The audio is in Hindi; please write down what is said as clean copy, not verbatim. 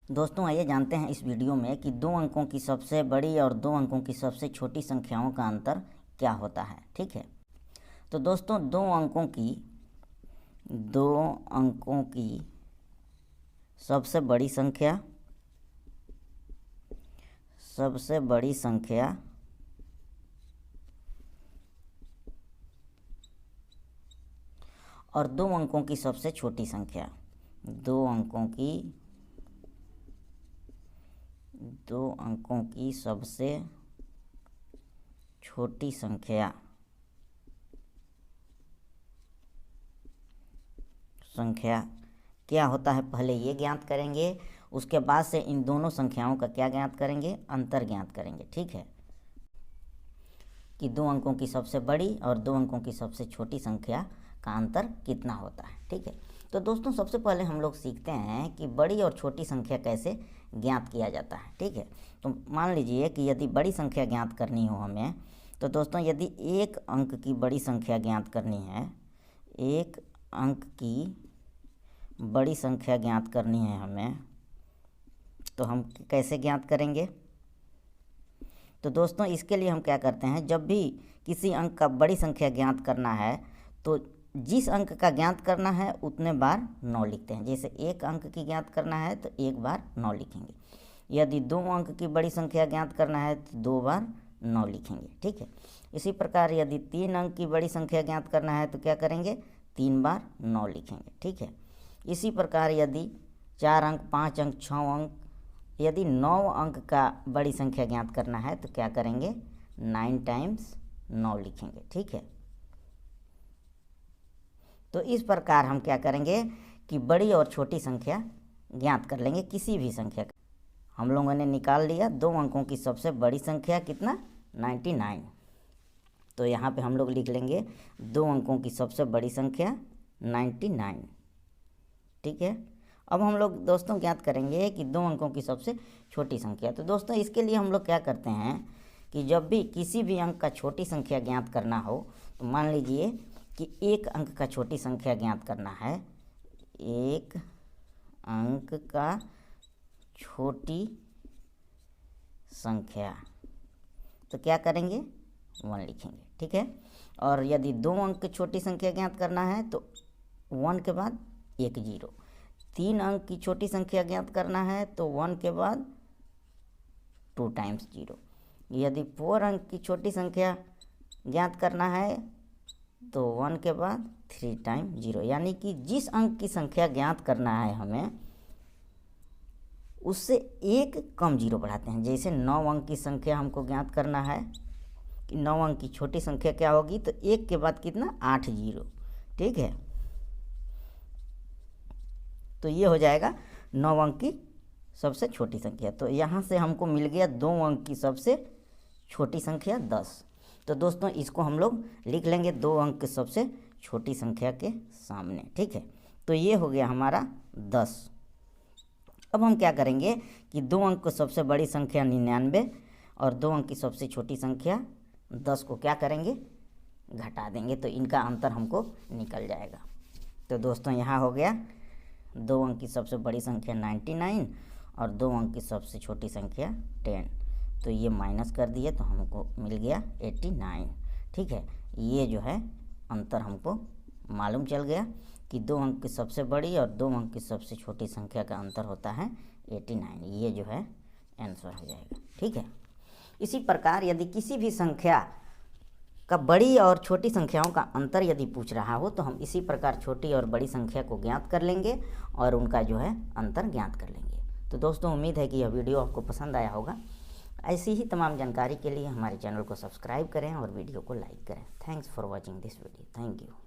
दोस्तों आइए जानते हैं इस वीडियो में कि दो अंकों की सबसे बड़ी और दो अंकों की सबसे छोटी संख्याओं का अंतर क्या होता है। ठीक है, तो दोस्तों दो अंकों की सबसे बड़ी संख्या और दो अंकों की सबसे छोटी संख्या, दो अंकों की सबसे छोटी संख्या क्या होता है, पहले ये ज्ञात करेंगे। उसके बाद से इन दोनों संख्याओं का क्या ज्ञात करेंगे, अंतर ज्ञात करेंगे। ठीक है, कि दो अंकों की सबसे बड़ी और दो अंकों की सबसे छोटी संख्या का अंतर कितना होता है। ठीक है, तो दोस्तों सबसे पहले हम लोग सीखते हैं कि बड़ी और छोटी संख्या कैसे ज्ञात किया जाता है। ठीक है, तो मान लीजिए कि यदि बड़ी संख्या ज्ञात करनी हो हमें, तो दोस्तों यदि एक अंक की बड़ी संख्या ज्ञात करनी है, एक अंक की बड़ी संख्या ज्ञात करनी है हमें, तो हम कैसे ज्ञात करेंगे। तो दोस्तों इसके लिए हम क्या करते हैं, जब भी किसी अंक का बड़ी संख्या ज्ञात करना है तो जिस अंक का ज्ञात करना है उतने बार 9 लिखते हैं। जैसे एक अंक की ज्ञात करना है तो एक बार 9 लिखेंगे। यदि दो अंक की बड़ी संख्या ज्ञात करना है तो 2 बार 9 लिखेंगे। ठीक है, इसी प्रकार यदि 3 अंक की बड़ी संख्या ज्ञात करना है तो क्या करेंगे, 3 बार 9 लिखेंगे। ठीक है, इसी प्रकार यदि 4 अंक, 5 अंक, 6 अंक, यदि 9 अंक का बड़ी संख्या ज्ञात करना है तो क्या करेंगे, 9 टाइम्स 9 लिखेंगे। ठीक है, तो इस प्रकार हम क्या करेंगे कि बड़ी और छोटी संख्या ज्ञात कर लेंगे। किसी भी संख्या का हम लोगों ने निकाल लिया, दो अंकों की सबसे बड़ी संख्या कितना, 99। तो यहाँ पे हम लोग लिख लेंगे दो अंकों की सबसे बड़ी संख्या 99। ठीक है, अब हम लोग दोस्तों ज्ञात करेंगे कि दो अंकों की सबसे छोटी संख्या। तो दोस्तों इसके लिए हम लोग क्या करते हैं कि जब भी किसी भी अंक का छोटी संख्या ज्ञात करना हो, तो मान लीजिए कि एक अंक का छोटी संख्या ज्ञात करना है, एक अंक का छोटी संख्या, तो क्या करेंगे, 1 लिखेंगे। ठीक है, और यदि दो अंक की छोटी संख्या ज्ञात करना है तो 1 के बाद एक 0। 3 अंक की छोटी संख्या ज्ञात करना है तो 1 के बाद 2 टाइम्स 0। यदि 4 अंक की छोटी संख्या ज्ञात करना है तो 1 के बाद 3 टाइम 0। यानी कि जिस अंक की संख्या ज्ञात करना है हमें, उससे एक कम 0 बढ़ाते हैं। जैसे 9 अंक की संख्या हमको ज्ञात करना है कि 9 अंक की छोटी संख्या क्या होगी, तो 1 के बाद कितना, 8 0। ठीक है, तो ये हो जाएगा 9 अंक की सबसे छोटी संख्या। तो यहाँ से हमको मिल गया 2 अंक की सबसे छोटी संख्या 10। तो दोस्तों इसको हम लोग लिख लेंगे 2 अंक की सबसे छोटी संख्या के सामने। ठीक है, तो ये हो गया हमारा 10। अब हम क्या करेंगे कि 2 अंक की सबसे बड़ी संख्या 99 और 2 अंक की सबसे छोटी संख्या 10 को क्या करेंगे, घटा देंगे, तो इनका अंतर हमको निकल जाएगा। तो दोस्तों यहाँ हो गया 2 अंक की सबसे बड़ी संख्या 99 और 2 अंक की सबसे छोटी संख्या 10। तो ये माइनस कर दिए तो हमको मिल गया 89। ठीक है, ये जो है अंतर हमको मालूम चल गया कि 2 अंक की सबसे बड़ी और 2 अंक की सबसे छोटी संख्या का अंतर होता है 89। ये जो है आंसर हो जाएगा। ठीक है, इसी प्रकार यदि किसी भी संख्या का बड़ी और छोटी संख्याओं का अंतर यदि पूछ रहा हो, तो हम इसी प्रकार छोटी और बड़ी संख्या को ज्ञात कर लेंगे और उनका जो है अंतर ज्ञात कर लेंगे। तो दोस्तों उम्मीद है कि यह वीडियो आपको पसंद आया होगा। ऐसी ही तमाम जानकारी के लिए हमारे चैनल को सब्सक्राइब करें और वीडियो को लाइक करें। Thanks for watching this video. Thank you.